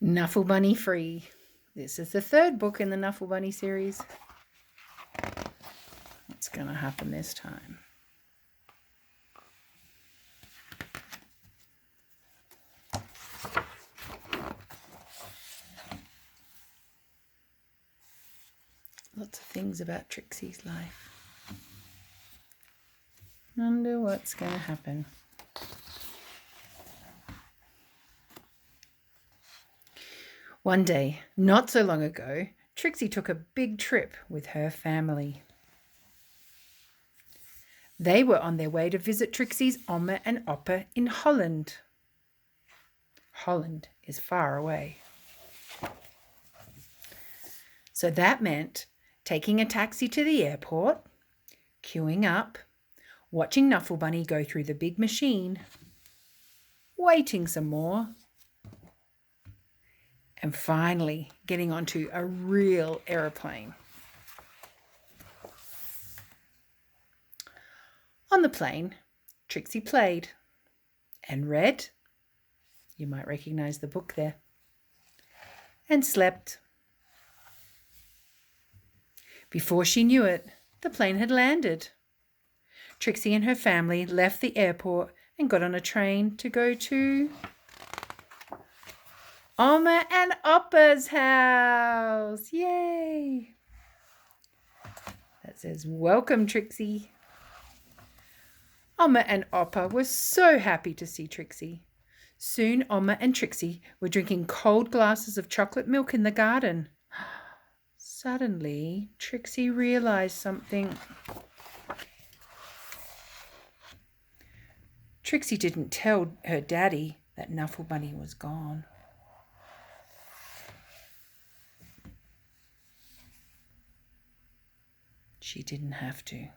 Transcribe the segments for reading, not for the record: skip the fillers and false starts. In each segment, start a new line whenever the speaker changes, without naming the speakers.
Knuffle Bunny Free. This is the third book in the Knuffle Bunny series. What's going to happen this time? Lots of things about Trixie's life. Wonder what's going to happen. One day, not so long ago, Trixie took a big trip with her family. They were on their way to visit Trixie's Oma and Oppa in Holland. Holland is far away. So that meant taking a taxi to the airport, queuing up, watching Knuffle Bunny go through the big machine, waiting some more, and finally getting onto a real aeroplane. On the plane, Trixie played and read. You might recognize the book there. And slept. Before she knew it, the plane had landed. Trixie and her family left the airport and got on a train to go to Oma and Oppa's house. Yay! That says, "Welcome, Trixie." Oma and Oppa were so happy to see Trixie. Soon Oma and Trixie were drinking cold glasses of chocolate milk in the garden. Suddenly, Trixie realized something. Trixie didn't tell her daddy that Knuffle Bunny was gone. She didn't have to.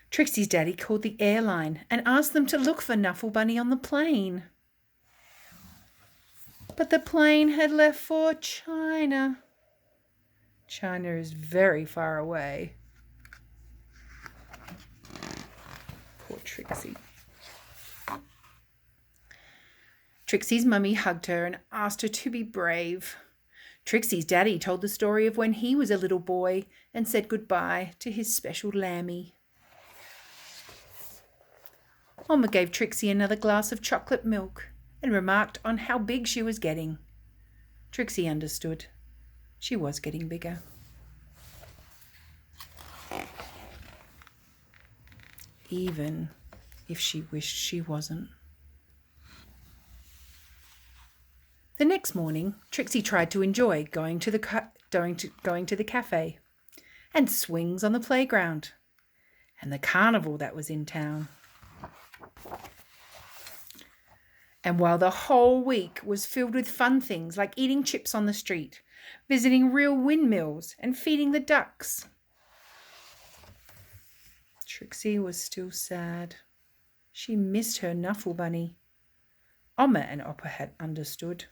Trixie's daddy called the airline and asked them to look for Knuffle Bunny on the plane. But the plane had left for China. China is very far away. Poor Trixie. Trixie's mummy hugged her and asked her to be brave. Trixie's daddy told the story of when he was a little boy and said goodbye to his special lammy. Oma gave Trixie another glass of chocolate milk and remarked on how big she was getting. Trixie understood. She was getting bigger. Even if she wished she wasn't. The next morning, Trixie tried to enjoy going to the cafe and swings on the playground and the carnival that was in town. And while the whole week was filled with fun things like eating chips on the street, visiting real windmills and feeding the ducks, Trixie was still sad. She missed her Knuffle Bunny. Oma and Oppa had understood.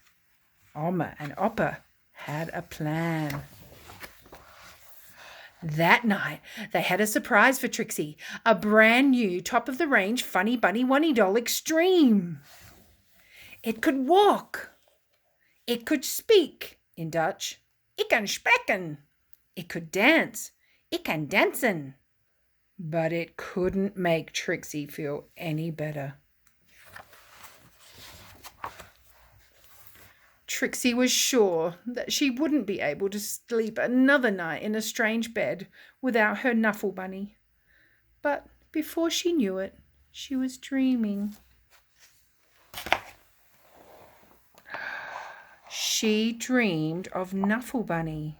Oma and Oppa had a plan. That night, they had a surprise for Trixie, a brand new top-of-the-range Funny Bunny Wunny doll Extreme. It could walk. It could speak in Dutch. Ik kan spreken. It could dance. Ik kan dansen. But it couldn't make Trixie feel any better. Trixie was sure that she wouldn't be able to sleep another night in a strange bed without her Knuffle Bunny. But before she knew it, she was dreaming. She dreamed of Knuffle Bunny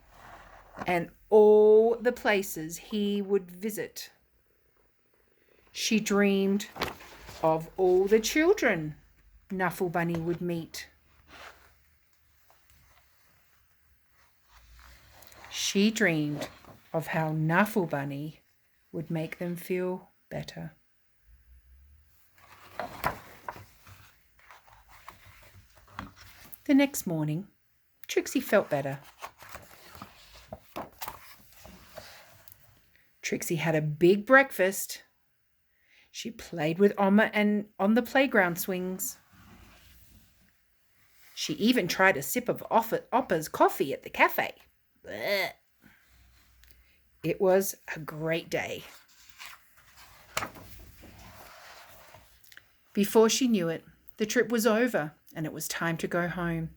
and all the places he would visit. She dreamed of all the children Knuffle Bunny would meet. She dreamed of how Knuffle Bunny would make them feel better. The next morning, Trixie felt better. Trixie had a big breakfast. She played with Oma and on the playground swings. She even tried a sip of Oppa's coffee at the cafe. Blech. It was a great day. Before she knew it, the trip was over and it was time to go home.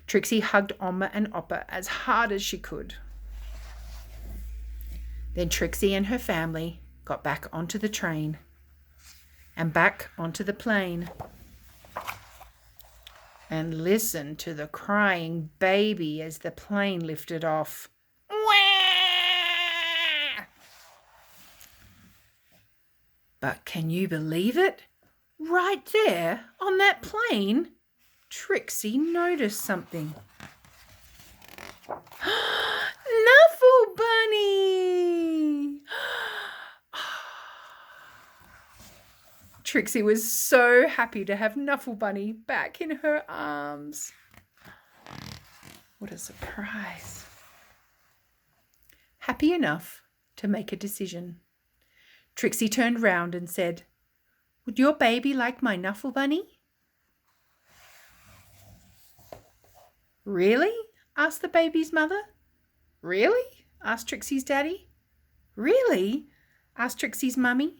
Trixie hugged Oma and Oppa as hard as she could. Then Trixie and her family got back onto the train and back onto the plane and listened to the crying baby as the plane lifted off. But can you believe it? Right there on that plane, Trixie noticed something. Knuffle Bunny! Trixie was so happy to have Knuffle Bunny back in her arms. What a surprise. Happy enough to make a decision, Trixie turned round and said, "Would your baby like my Knuffle Bunny?" "Really?" asked the baby's mother. "Really?" asked Trixie's daddy. "Really?" asked Trixie's mummy.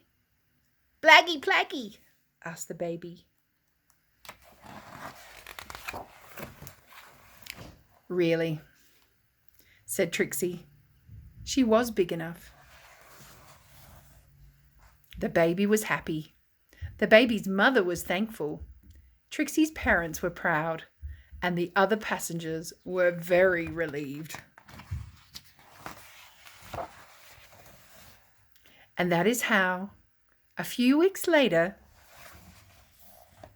"Blaggy plaggy," asked the baby. "Really," said Trixie. She was big enough. The baby was happy. The baby's mother was thankful. Trixie's parents were proud, and the other passengers were very relieved. And that is how, a few weeks later,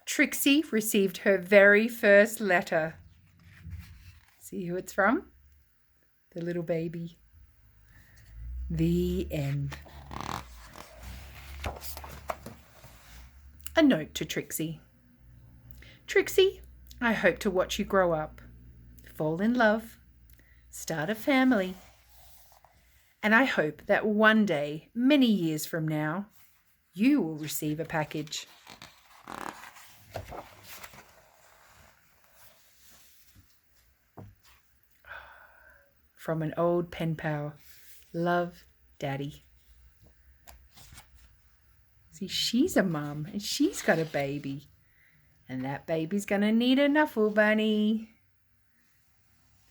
Trixie received her very first letter. See who it's from? The little baby. The end. A note to Trixie. Trixie, I hope to watch you grow up, fall in love, start a family, and I hope that one day, many years from now, you will receive a package. From an old pen pal. Love, Daddy. See, she's a mum and she's got a baby. And that baby's going to need a Knuffle Bunny.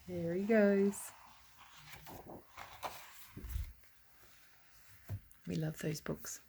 There he goes. We love those books.